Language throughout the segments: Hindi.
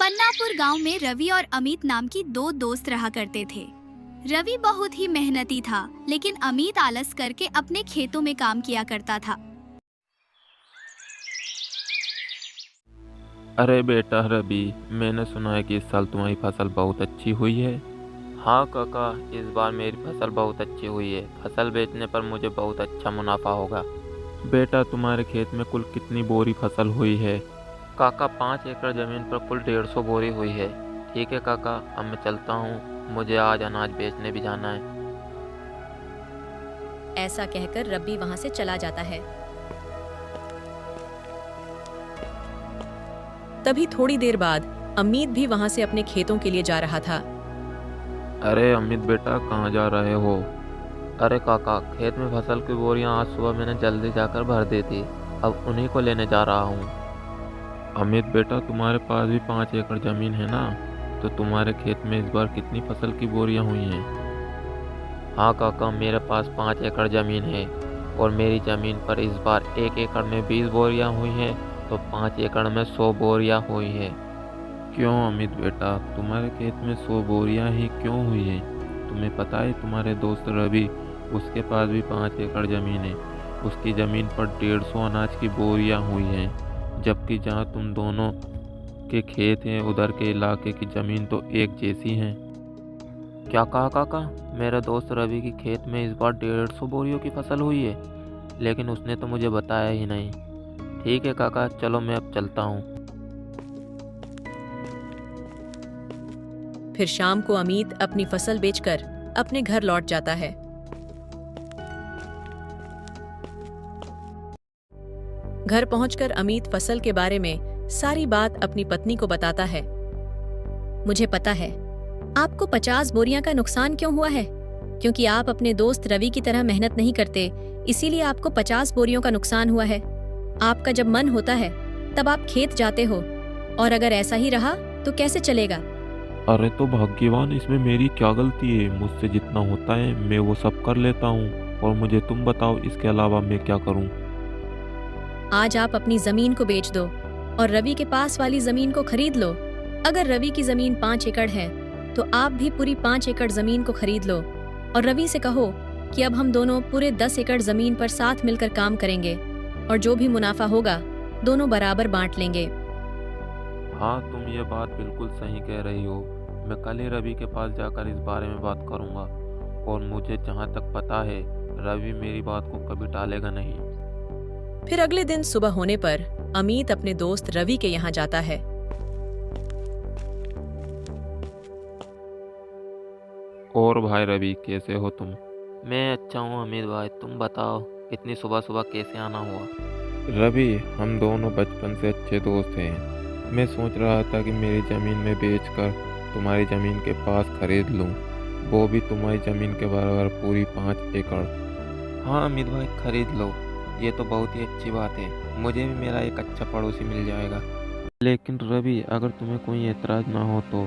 पन्नापुर गांव में रवि और अमित नाम की दो दोस्त रहा करते थे। रवि बहुत ही मेहनती था, लेकिन अमित आलस करके अपने खेतों में काम किया करता था। अरे बेटा रवि, मैंने सुना है कि इस साल तुम्हारी फसल बहुत अच्छी हुई है। हाँ काका, इस बार मेरी फसल बहुत अच्छी हुई है। फसल बेचने पर मुझे बहुत अच्छा मुनाफा होगा। बेटा तुम्हारे खेत में कुल कितनी बोरी फसल हुई है? काका 5 एकड़ ज़मीन पर कुल 150 बोरी हुई है। ठीक है काका, अब मैं चलता हूँ, मुझे आज अनाज बेचने भी जाना है। ऐसा कहकर रवि वहां से चला जाता है। तभी थोड़ी देर बाद अमित भी वहां से अपने खेतों के लिए जा रहा था। अरे अमित बेटा, कहाँ जा रहे हो? अरे काका, खेत में फसल की बोरियां आज सुबह मैंने जल्दी जाकर भर दी थी, अब उन्हीं को लेने जा रहा हूँ। अमित बेटा, तुम्हारे पास भी 5 एकड़ ज़मीन है ना? तो तुम्हारे खेत में इस बार कितनी फसल की बोरियां हुई हैं? हाँ काका, मेरे पास 5 एकड़ ज़मीन है और मेरी ज़मीन पर इस बार 1 एकड़ में 20 बोरियां हुई हैं, तो 5 एकड़ में 100 बोरियां हुई हैं। क्यों अमित बेटा, तुम्हारे खेत में 100 बोरियां ही क्यों हुई हैं? तुम्हें पता है तुम्हारे दोस्त रवि, उसके पास भी 5 एकड़ ज़मीन है। उसकी ज़मीन पर 150 अनाज की बोरियां हुई हैं, जबकि जहाँ तुम दोनों के खेत हैं उधर के इलाके की ज़मीन तो एक जैसी हैं। क्या कहा काका? मेरे दोस्त रवि की खेत में इस बार 150 बोरियों की फसल हुई है, लेकिन उसने तो मुझे बताया ही नहीं। ठीक है काका, चलो मैं अब चलता हूँ। फिर शाम को अमित अपनी फसल बेचकर अपने घर लौट जाता है। घर पहुंचकर अमित फसल के बारे में सारी बात अपनी पत्नी को बताता है। मुझे पता है आपको 50 बोरियां का नुकसान क्यों हुआ है, क्योंकि आप अपने दोस्त रवि की तरह मेहनत नहीं करते, इसीलिए आपको 50 बोरियों का नुकसान हुआ है। आपका जब मन होता है तब आप खेत जाते हो, और अगर ऐसा ही रहा तो कैसे चलेगा? अरे तो भाग्यवान, इसमें मेरी क्या गलती है? मुझसे जितना होता है मैं वो सब कर लेता हूँ, और मुझे तुम बताओ इसके अलावा मैं क्या करूँ? आज आप अपनी जमीन को बेच दो और रवि के पास वाली जमीन को खरीद लो। अगर रवि की जमीन 5 एकड़ है तो आप भी पूरी 5 एकड़ जमीन को खरीद लो, और रवि से कहो कि अब हम दोनों पूरे 10 एकड़ जमीन पर साथ मिलकर काम करेंगे, और जो भी मुनाफा होगा दोनों बराबर बांट लेंगे। हाँ, तुम ये बात बिल्कुल सही कह रही हो। मैं कल ही रवि के पास जाकर इस बारे में बात करूँगा, और मुझे जहाँ तक पता है रवि मेरी बात को कभी टालेगा नहीं। फिर अगले दिन सुबह होने पर अमित अपने दोस्त रवि के यहाँ जाता है। और भाई रवि, कैसे हो तुम? मैं अच्छा हूँ अमित भाई, तुम बताओ इतनी सुबह सुबह कैसे आना हुआ? रवि, हम दोनों बचपन से अच्छे दोस्त हैं। मैं सोच रहा था कि मेरी ज़मीन में बेचकर तुम्हारी ज़मीन के पास खरीद लूँ, वो भी तुम्हारी ज़मीन के बराबर पूरी 5 एकड़। हाँ अमित भाई, खरीद लो, ये तो बहुत ही अच्छी बात है। मुझे भी मेरा एक अच्छा पड़ोसी मिल जाएगा। लेकिन रवि, अगर तुम्हें कोई एतराज़ ना हो तो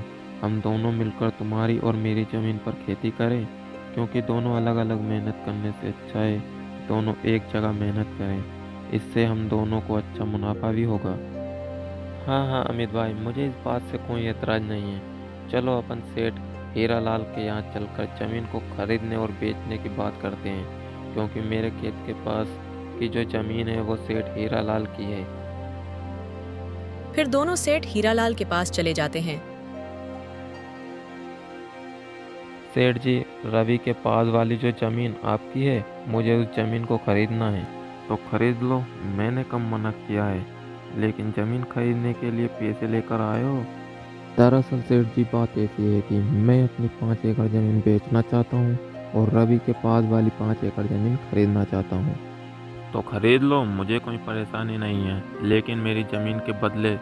हम दोनों मिलकर तुम्हारी और मेरी ज़मीन पर खेती करें, क्योंकि दोनों अलग अलग मेहनत करने से अच्छा है दोनों एक जगह मेहनत करें। इससे हम दोनों को अच्छा मुनाफा भी होगा। हाँ हाँ अमित भाई, मुझे इस बात से कोई एतराज़ नहीं है। चलो अपन सेठ हीरा लाल के यहाँ चलकर ज़मीन को खरीदने और बेचने की बात करते हैं, क्योंकि मेरे खेत के पास की जो ज़मीन है वो सेठ हीरा लाल की है। फिर दोनों सेठ हीरालाल के पास चले जाते हैं। सेठ जी, रवि के पास वाली जो ज़मीन आपकी है, मुझे उस ज़मीन को खरीदना है। तो खरीद लो, मैंने कम मना किया है, लेकिन ज़मीन खरीदने के लिए पैसे लेकर आए हो। दरअसल सेठ जी, बात ऐसी है कि मैं अपनी 5 एकड़ ज़मीन बेचना चाहता हूँ और रवि के पास वाली 5 एकड़ ज़मीन खरीदना चाहता हूँ। तो खरीद लो, मुझे कोई परेशानी नहीं है, लेकिन मेरी ज़मीन के बदले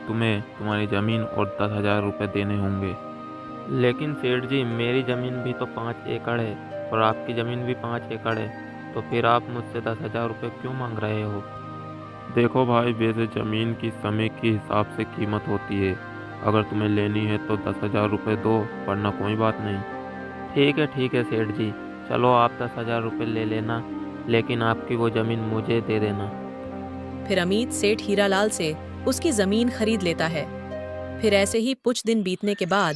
तुम्हें तुम्हारी ज़मीन और 10,000 रुपये देने होंगे। लेकिन सेठ जी, मेरी ज़मीन भी तो 5 एकड़ है और आपकी ज़मीन भी 5 एकड़ है, तो फिर आप मुझसे 10,000 रुपये क्यों मांग रहे हो? देखो भाई, वैसे ज़मीन की समय के हिसाब से कीमत होती है। अगर तुम्हें लेनी है तो 10,000 रुपये दो, वरना कोई बात नहीं। ठीक है सेठ जी, चलो आप 10,000 रुपये ले लेना, लेकिन आपकी वो ज़मीन मुझे दे देना। फिर अमित सेठ हीरालाल से उसकी जमीन खरीद लेता है। फिर ऐसे ही कुछ दिन बीतने के बाद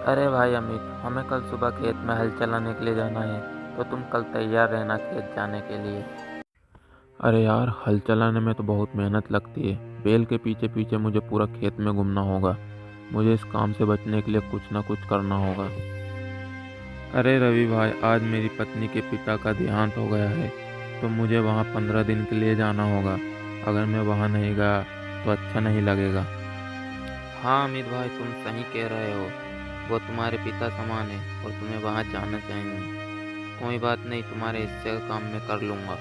अरे भाई अमित, हमें कल सुबह खेत में हल चलाने के लिए जाना है, तो तुम कल तैयार रहना खेत जाने के लिए। अरे यार, हल चलाने में तो बहुत मेहनत लगती है। बैल के पीछे पीछे मुझे पूरा खेत में घूमना होगा। मुझे इस काम से बचने के लिए कुछ ना कुछ करना होगा। अरे रवि भाई, आज मेरी पत्नी के पिता का देहांत हो गया है, तो मुझे वहाँ 15 दिन के लिए जाना होगा। अगर मैं वहाँ नहीं गया तो अच्छा नहीं लगेगा। हाँ अमित भाई, तुम सही कह रहे हो। वो तुम्हारे पिता समान है और तुम्हें वहाँ जाना चाहिए। कोई बात नहीं, तुम्हारे हिस्से का काम मैं कर लूँगा।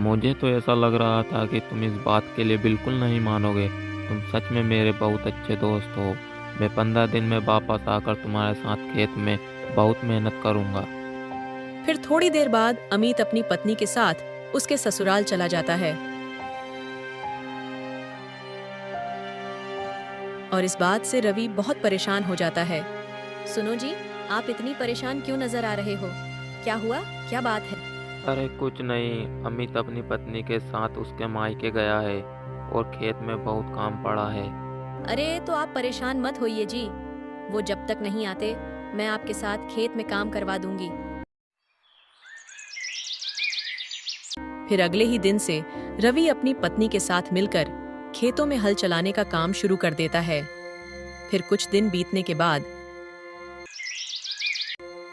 मुझे तो ऐसा लग रहा था कि तुम इस बात के लिए बिल्कुल नहीं मानोगे। तुम सच में मेरे बहुत अच्छे दोस्त हो। मैं 15 दिन में वापस आकर तुम्हारे साथ खेत में बहुत मेहनत करूँगा। फिर थोड़ी देर बाद अमित अपनी पत्नी के साथ उसके ससुराल चला जाता है और इस बात से रवि बहुत परेशान हो जाता है। सुनो जी, आप इतनी परेशान क्यों नजर आ रहे हो? क्या हुआ? क्या बात है? अरे कुछ नहीं, अमित अपनी पत्नी के साथ उसके मायके गया है और खेत में बहुत काम पड़ा है। अरे तो आप परेशान मत होइए जी, वो जब तक नहीं आते मैं आपके साथ खेत में काम करवा दूंगी। फिर अगले ही दिन से रवि अपनी पत्नी के साथ मिलकर खेतों में हल चलाने का काम शुरू कर देता है। फिर कुछ दिन बीतने के बाद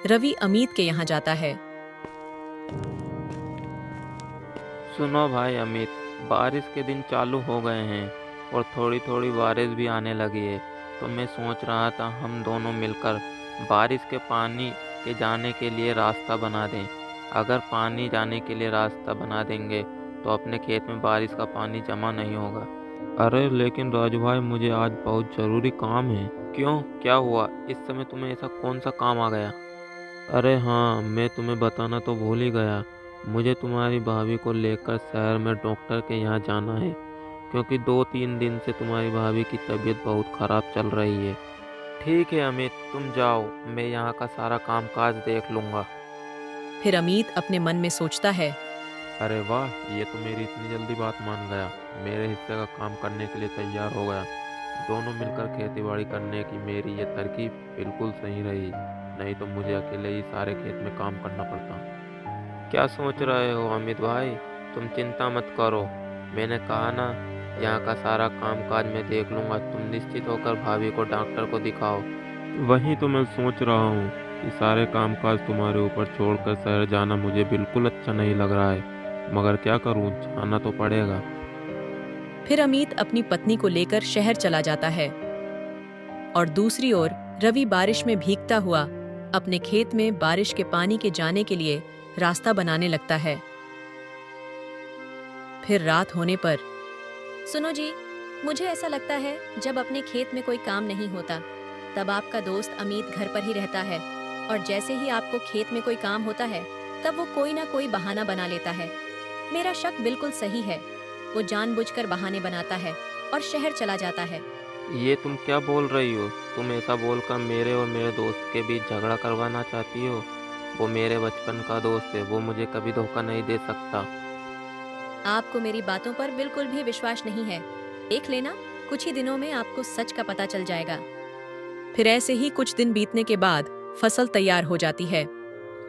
रवि अमित के यहाँ जाता है। सुनो भाई अमित, बारिश के दिन चालू हो गए हैं और थोड़ी थोड़ी बारिश भी आने लगी है। तो मैं सोच रहा था हम दोनों मिलकर बारिश के पानी के जाने के लिए रास्ता बना दें। अगर पानी जाने के लिए रास्ता बना देंगे तो अपने खेत में बारिश का पानी जमा नहीं होगा। अरे लेकिन राजू भाई, मुझे आज बहुत ज़रूरी काम है। क्यों, क्या हुआ? इस समय तुम्हें ऐसा कौन सा काम आ गया? अरे हाँ, मैं तुम्हें बताना तो भूल ही गया। मुझे तुम्हारी भाभी को लेकर शहर में डॉक्टर के यहाँ जाना है, क्योंकि 2-3 दिन से तुम्हारी भाभी की तबीयत बहुत ख़राब चल रही है। ठीक है अमित, तुम जाओ, मैं यहाँ का सारा काम काज देख लूँगा। फिर अमित अपने मन में सोचता है, अरे वाह, ये तो मेरी इतनी जल्दी बात मान गया। मेरे हिस्से का काम करने के लिए तैयार हो गया। दोनों मिलकर खेतीबाड़ी करने की मेरी ये तरकीब बिल्कुल सही रही, नहीं तो मुझे अकेले ही सारे खेत में काम करना पड़ता। क्या सोच रहे हो अमित भाई? तुम चिंता मत करो, मैंने कहा ना, यहाँ का सारा काम काज मैं देख लूँगा। तुम निश्चित होकर भाभी को डॉक्टर को दिखाओ। वही तो मैं सोच रहा हूँ कि सारे काम काज तुम्हारे ऊपर छोड़कर शहर जाना मुझे बिल्कुल अच्छा नहीं लग रहा है, मगर क्या करूँ, जाना तो पड़ेगा। फिर अमित अपनी पत्नी को लेकर शहर चला जाता है और दूसरी ओर रवि बारिश में भीगता हुआ अपने खेत में बारिश के पानी के जाने के लिए रास्ता बनाने लगता है। फिर रात होने पर, सुनो जी, मुझे ऐसा लगता है जब अपने खेत में कोई काम नहीं होता तब आपका दोस्त अमित घर पर ही रहता है, और जैसे ही आपको खेत में कोई काम होता है तब वो कोई ना कोई बहाना बना लेता है। मेरा शक बिल्कुल सही है, वो जानबूझकर बहाने बनाता है और शहर चला जाता है। ये तुम क्या बोल रही हो? तुम ऐसा बोलकर मेरे और मेरे दोस्त के बीच झगड़ा करवाना चाहती हो? वो मेरे बचपन का दोस्त है, वो मुझे कभी धोखा नहीं दे सकता। आपको मेरी बातों पर बिल्कुल भी विश्वास नहीं है। देख लेना, कुछ ही दिनों में आपको सच का पता चल जाएगा। फिर ऐसे ही कुछ दिन बीतने के बाद फसल तैयार हो जाती है।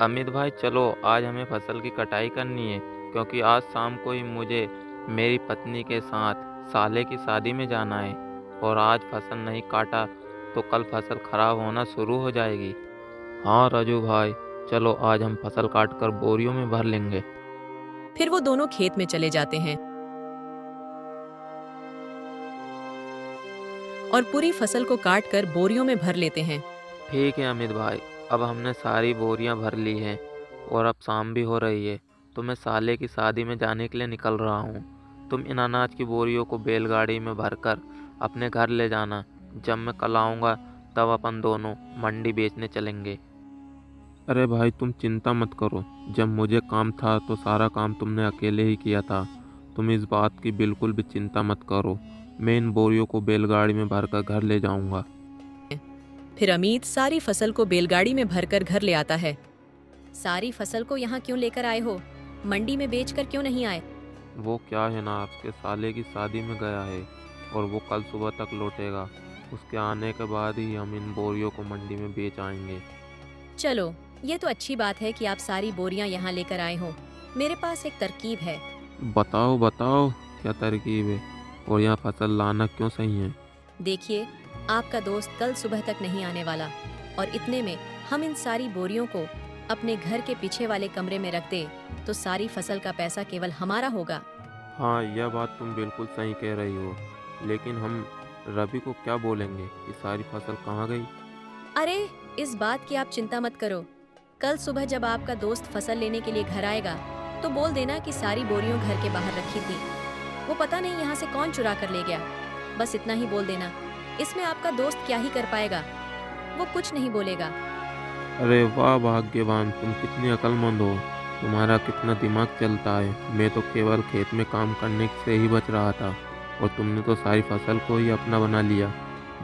अमित भाई चलो, आज हमें फसल की कटाई करनी है, क्योंकि आज शाम को ही मुझे मेरी पत्नी के साथ साले की शादी में जाना है, और आज फसल नहीं काटा तो कल फसल खराब होना शुरू हो जाएगी। हाँ राजू भाई, चलो आज हम फसल काट कर बोरियों में भर लेंगे। फिर वो दोनों खेत में चले जाते हैं और पूरी फसल को काट कर बोरियों में भर लेते हैं। ठीक है अमित भाई, अब हमने सारी बोरियां भर ली हैं और अब शाम भी हो रही है, तो मैं साले की शादी में जाने के लिए निकल रहा हूँ। तुम इन अनाज की बोरियों को बैलगाड़ी में भरकर अपने घर ले जाना। जब मैं कल आऊँगा तब अपन दोनों मंडी बेचने चलेंगे। अरे भाई तुम चिंता मत करो, जब मुझे काम था तो सारा काम तुमने अकेले ही किया था। तुम इस बात की बिल्कुल भी चिंता मत करो, मैं इन बोरियों को बैलगाड़ी में भरकर घर ले जाऊँगा। फिर अमित सारी फसल को बैलगाड़ी में भरकर घर ले आता है। सारी फसल को यहाँ क्यों लेकर आए हो? मंडी में बेचकर क्यों नहीं आए? वो क्या है ना, आपके साले की शादी में गया है और वो कल सुबह तक लौटेगा। उसके आने के बाद ही हम इन बोरियों को मंडी में बेच आएंगे। चलो, ये तो अच्छी बात है कि आप सारी बोरियां यहाँ लेकर आए हो। मेरे पास एक तरकीब है। बताओ बताओ, क्या तरकीब है और यहाँ फसल लाना क्यों सही है? देखिए, आपका दोस्त कल सुबह तक नहीं आने वाला और इतने में हम इन सारी बोरियों को अपने घर के पीछे वाले कमरे में रख दे तो सारी फसल का पैसा केवल हमारा होगा। हाँ, यह बात तुम बिल्कुल सही कह रही हो, लेकिन हम रवि को क्या बोलेंगे कि सारी फसल कहाँ गई? अरे, इस बात की आप चिंता मत करो। कल सुबह जब आपका दोस्त फसल लेने के लिए घर आएगा तो बोल देना कि सारी बोरियों घर के बाहर रखी थी। वो पता नहीं यहाँ से कौन चुरा कर ले गया। बस इतना ही बोल देना। इसमें आपका दोस्त क्या ही कर पाएगा, वो कुछ नहीं बोलेगा। अरे वाह भाग्यवान, तुम कितनी अक्लमंद हो। तुम्हारा कितना दिमाग चलता है। मैं तो केवल खेत में काम करने से ही बच रहा था और तुमने तो सारी फसल को ही अपना बना लिया।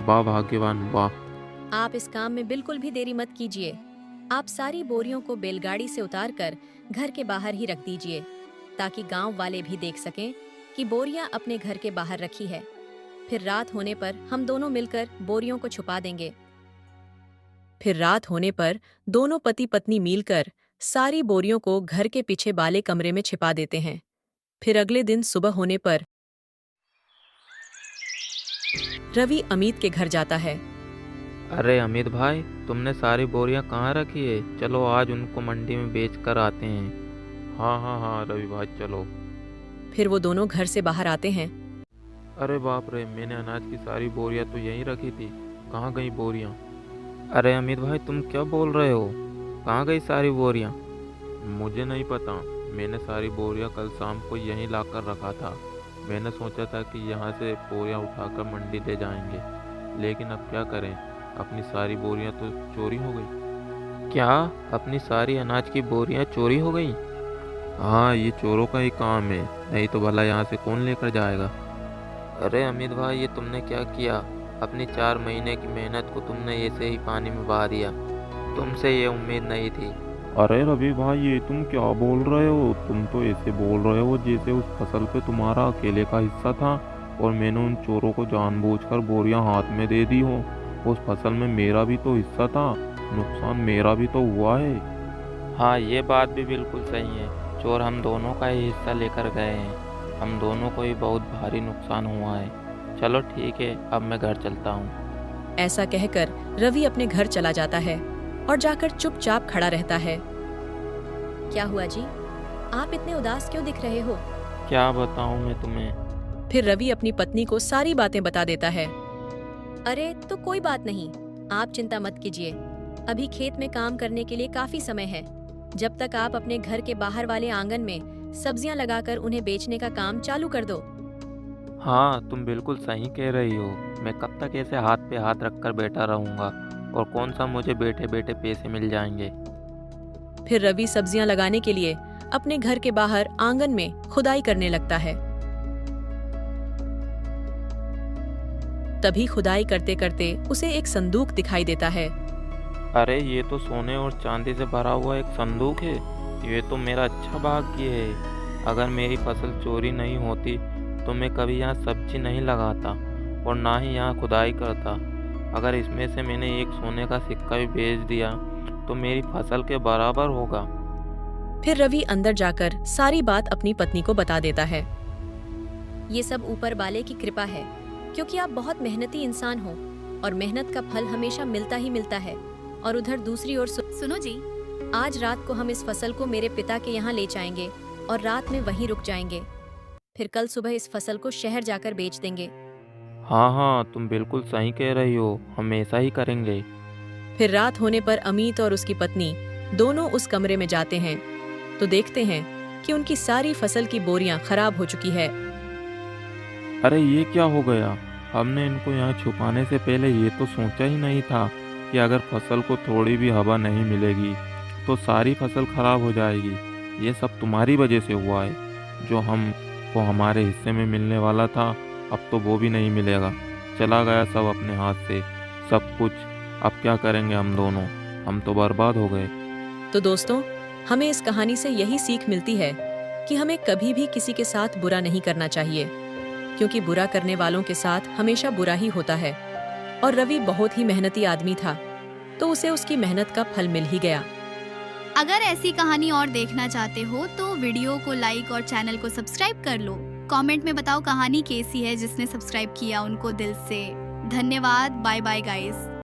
वाह भाग्यवान वाह। आप इस काम में बिल्कुल भी देरी मत कीजिए। आप सारी बोरियों को बैलगाड़ी से उतारकर घर के बाहर ही रख दीजिए ताकि गांव वाले भी देख सकें कि बोरियां अपने घर के बाहर रखी है। फिर रात होने पर हम दोनों मिलकर बोरियों को छुपा देंगे। फिर रात होने पर दोनों पति पत्नी मिलकर सारी बोरियों को घर के पीछे वाले कमरे में छिपा देते हैं। फिर अगले दिन सुबह होने पर रवि अमित के घर जाता है। अरे अमित भाई, तुमने सारी बोरियां कहाँ रखी है? चलो आज उनको मंडी में बेच कर आते हैं। हाँ हाँ हाँ रवि भाई, चलो। फिर वो दोनों घर से बाहर आते हैं। अरे बाप रे, मैंने अनाज की सारी बोरियां तो यहीं रखी थी। कहाँ गई बोरियां? अरे अमित भाई, तुम क्या बोल रहे हो? कहाँ गई सारी बोरियां? मुझे नहीं पता। मैंने सारी बोरियां कल शाम को यहीं लाकर रखा था। मैंने सोचा था कि यहाँ से बोरियां उठाकर मंडी ले जाएंगे, लेकिन अब क्या करें, अपनी सारी बोरियां तो चोरी हो गई। क्या? अपनी सारी अनाज की बोरियां चोरी हो गई? हाँ, ये चोरों का ही काम है, नहीं तो भला यहाँ से कौन लेकर जाएगा। अरे अमित भाई, ये तुमने क्या किया? अपनी 4 महीने की मेहनत को तुमने ऐसे ही पानी में बहा दिया। तुमसे ये उम्मीद नहीं थी। अरे रवि भाई, ये तुम क्या बोल रहे हो? तुम तो ऐसे बोल रहे हो जैसे उस फसल पे तुम्हारा अकेले का हिस्सा था और मैंने उन चोरों को जानबूझकर बोरियां हाथ में दे दी हो। उस फसल में मेरा भी तो हिस्सा था, नुकसान मेरा भी तो हुआ है। हाँ, ये बात भी बिल्कुल सही है। चोर हम दोनों का ही हिस्सा लेकर गए हैं। हम दोनों को ही बहुत भारी नुकसान हुआ है। चलो ठीक है, अब मैं घर चलता हूँ। ऐसा कहकर रवि अपने घर चला जाता है और जाकर चुपचाप खड़ा रहता है। क्या हुआ जी? आप इतने उदास क्यों दिख रहे हो? क्या बताऊँ मैं तुम्हें? फिर रवि अपनी पत्नी को सारी बातें बता देता है। अरे तो कोई बात नहीं, आप चिंता मत कीजिए। अभी खेत में काम करने के लिए काफी समय है। जब तक आप अपने घर के बाहर वाले आंगन में सब्जियां लगाकर उन्हें बेचने का काम चालू कर दो। हाँ, तुम बिल्कुल सही कह रही हो। मैं कब तक ऐसे हाथ पे हाथ रखकर बैठा रहूँगा और कौन सा मुझे बैठे बैठे पैसे मिल जाएंगे। फिर रवि सब्जियां लगाने के लिए अपने घर के बाहर आंगन में खुदाई करने लगता है। तभी खुदाई करते करते उसे एक संदूक दिखाई देता है। अरे ये तो सोने और चांदी से भरा हुआ एक संदूक है। ये तो मेरा अच्छा भाग्य है। अगर मेरी फसल चोरी नहीं होती तो मैं कभी यहाँ सब्जी नहीं लगाता और ना ही यहाँ खुदाई करता। अगर इसमें से मैंने एक सोने का सिक्का भी बेच दिया तो मेरी फसल के बराबर होगा। फिर रवि अंदर जाकर सारी बात अपनी पत्नी को बता देता है। ये सब ऊपर वाले की कृपा है, क्योंकि आप बहुत मेहनती इंसान हो और मेहनत का फल हमेशा मिलता ही मिलता है। और उधर दूसरी ओर सुनो जी, आज रात को हम इस फसल को मेरे पिता के यहाँ ले जाएंगे और रात में वहीं रुक जाएंगे। फिर कल सुबह इस फसल को शहर जाकर बेच देंगे। हाँ हाँ, तुम बिल्कुल सही कह रही हो, हम ऐसा ही करेंगे। फिर रात होने पर अमित और उसकी पत्नी दोनों उस कमरे में जाते हैं तो देखते हैं कि उनकी सारी फसल की बोरियां खराब हो चुकी है। अरे ये क्या हो गया? हमने इनको यहाँ छुपाने से पहले ये तो सोचा ही नहीं था कि अगर फसल को थोड़ी भी हवा नहीं मिलेगी तो सारी फसल खराब हो जाएगी। ये सब तुम्हारी वजह से हुआ है। जो हमको हमारे हिस्से में मिलने वाला था, अब तो वो भी नहीं मिलेगा। चला गया सब अपने हाथ से, सब कुछ। अब क्या करेंगे हम दोनों? हम तो बर्बाद हो गए। तो दोस्तों, हमें इस कहानी से यही सीख मिलती है कि हमें कभी भी किसी के साथ बुरा नहीं करना चाहिए, क्योंकि बुरा करने वालों के साथ हमेशा बुरा ही होता है। और रवि बहुत ही मेहनती आदमी था, तो उसे उसकी मेहनत का फल मिल ही गया। अगर ऐसी कहानी और देखना चाहते हो तो वीडियो को लाइक और चैनल को सब्सक्राइब कर लो। कमेंट में बताओ कहानी कैसी है। जिसने सब्सक्राइब किया उनको दिल से धन्यवाद। Bye bye guys.